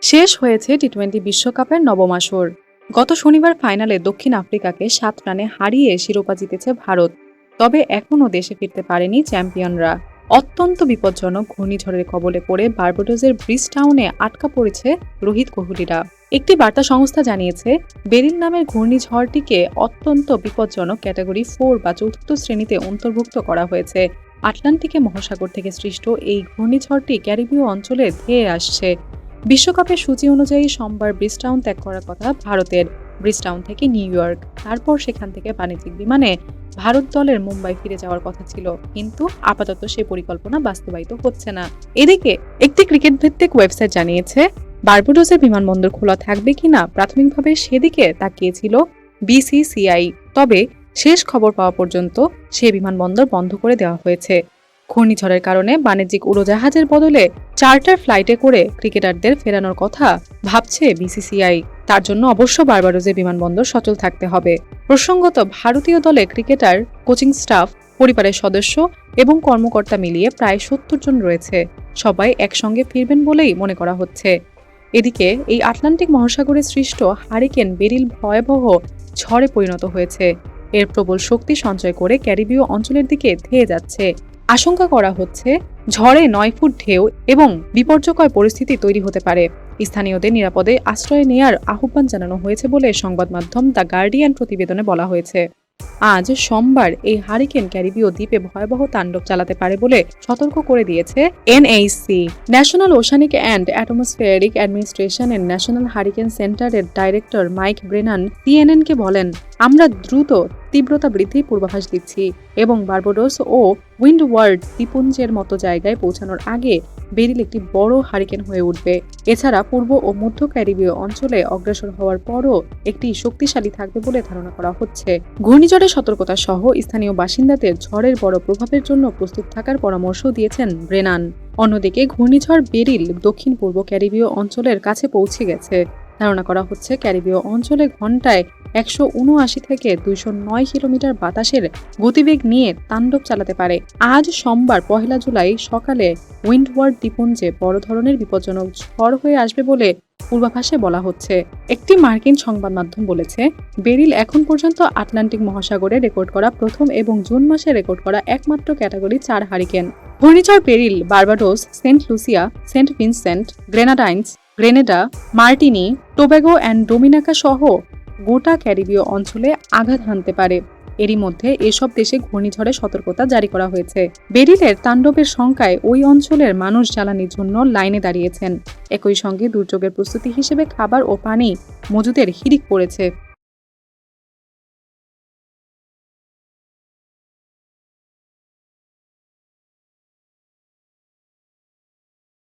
শেষ হয়েছে টি-20 বিশ্বকাপের নবম আসর। গত শনিবার ফাইনালে দক্ষিণ আফ্রিকাকে 7 রানে হারিয়ে শিরোপা জিতেছে ভারত। তবে এখনও দেশে ফিরতে পারেনি চ্যাম্পিয়নরা। অত্যন্ত বিপজ্জনক ঘূর্ণিঝড়ের কবলে পড়ে বার্বাডোসের ব্রিজটাউনে আটকা পড়েছে রোহিত কোহলিরা। একটি বার্তা সংস্থা জানিয়েছে, বেরিল নামের ঘূর্ণিঝড়টিকে অত্যন্ত বিপজ্জনক ক্যাটাগরি 4 বা চতুর্থ শ্রেণীতে অন্তর্ভুক্ত করা হয়েছে। আটলান্টিকে মহাসাগর থেকে সৃষ্ট এই ঘূর্ণিঝড়টি ক্যারিবীয় অঞ্চলে ধেয়ে আসছে। বিশ্বকাপের সূচি অনুযায়ী সোমবার ব্রিজটাউন ত্যাগ করার কথা ভারতের। ব্রিজটাউন থেকে নিউ ইয়র্ক, তারপর সেখান থেকে বাণিজ্যিক বিমানে ভারত দলের মুম্বাই ফিরে যাওয়ার কথা ছিল, কিন্তু আপাতত সে পরিকল্পনা বাস্তবায়িত হচ্ছে না। এদিকে একটি ক্রিকেট ভিত্তিক ওয়েবসাইট জানিয়েছে, বার্বাডোসের বিমানবন্দর খোলা থাকবে কিনা প্রাথমিকভাবে সেদিকে তাকিয়েছিল বিসিসিআই। তবে শেষ খবর পাওয়া পর্যন্ত সে বিমানবন্দর বন্ধ করে দেওয়া হয়েছে। ঘূর্ণিঝড়ের কারণে বাণিজ্যিক উড়োজাহাজের বদলে চার্টার ফ্লাইটে করে ক্রিকেটারদের ফেরানোর কথা ভাবছে বিসিসিআই। তার জন্য অবশ্য বার্বাডোসের বিমানবন্দর সচল থাকতে হবে। প্রসঙ্গত, ভারতীয় দলে ক্রিকেটার, কোচিং স্টাফ, পরিবারের সদস্য এবং কর্মকর্তা মিলিয়ে প্রায় 70 জন রয়েছে। সবাই একসঙ্গে ফিরবেন বলেই মনে করা হচ্ছে। এদিকে এই আটলান্টিক মহাসাগরে সৃষ্ট হারিকেন বেরিল ভয়াবহ ঝড়ে পরিণত হয়েছে। এর প্রবল শক্তি সঞ্চয় করে ক্যারিবীয় অঞ্চলের দিকে ধেয়ে যাচ্ছে। আশঙ্কা করা হচ্ছে ঝড়ে 9 ফুট ঢেউ এবং বিপর্যয় পরিস্থিতি তৈরি হতে পারে। স্থানীয়দের নিরাপদে আশ্রয় নেয়ার আহ্বান জানানো হয়েছে বলে সংবাদ মাধ্যম দ্য গার্ডিয়ান প্রতিবেদনে বলা হয়েছে। আজ সোমবার এই হারিকেন ক্যারিবীয় দ্বীপে ভয়াবহ তাণ্ডব চালাতে পারে বলে সতর্ক করে দিয়েছে NHC. National oceanic and অ্যাটমসফেয়ারিক administration এর ন্যাশনাল হারিকেন সেন্টারের ডাইরেক্টর মাইক ব্রেনান সিএনএনকে বলেন, আমরা দ্রুত তীব্রতা বৃদ্ধির পূর্বাভাস দিচ্ছি এবং বার্বাডোস ও উইন্ডওয়ার্ড দ্বীপপুঞ্জের মতো জায়গায় পৌঁছানোর আগে বেরিল একটি বড় হারিকেন হয়ে উঠবে। এছাড়া পূর্ব ও মধ্য ক্যারিবীয় অঞ্চলে অগ্রসর হওয়ার পরও একটি শক্তিশালী থাকবে বলে ধারণা করা হচ্ছে। ঘূর্ণিঝড়ের সতর্কতা সহ স্থানীয় বাসিন্দাদের ঝড়ের বড় প্রভাবের জন্য প্রস্তুত থাকার পরামর্শ দিয়েছেন ব্রেনান। অন্যদিকে ঘূর্ণিঝড় বেরিল দক্ষিণ পূর্ব ক্যারিবীয় অঞ্চলের কাছে পৌঁছে গেছে। ধারণা করা হচ্ছে ক্যারিবীয় অঞ্চলে ঘন্টায় 179 থেকে 209 কিলোমিটার বাতাসের গতিবেগ নিয়ে তাণ্ডব চালাতে পারে। আজ সোমবার 1 জুলাই সকালে উইন্ডওয়ার্ড দ্বীপপুঞ্জে বড় ধরনের বিপজ্জনক ঝড় হয়ে আসবে বলে পূর্বাভাসে বলা হচ্ছে। একটি মার্কিন সংবাদ মাধ্যম বলেছে, বেরিল এখন পর্যন্ত আটলান্টিক মহাসাগরে রেকর্ড করা প্রথম এবং জুন মাসে রেকর্ড করা একমাত্র ক্যাটাগরি 4 হারিকেন। ঘূর্ণিঝড় Beryl Barbados, saint Lucia, saint Vincent, Grenadines, Grenada, Martinique, Tobago and Dominica সহ গোটা ক্যারিবীয় অঞ্চলে আঘাত হানতে পারে। এরই মধ্যে এসব দেশে ঘূর্ণিঝড়ের সতর্কতা জারি করা হয়েছে। বেরিলের তাণ্ডবের শঙ্কায় ওই অঞ্চলের মানুষ জ্বালানির জন্য লাইনে দাঁড়িয়েছেন। একই সঙ্গে দুর্যোগের প্রস্তুতি হিসেবে খাবার ও পানি মজুদের হিড়িক পড়েছে।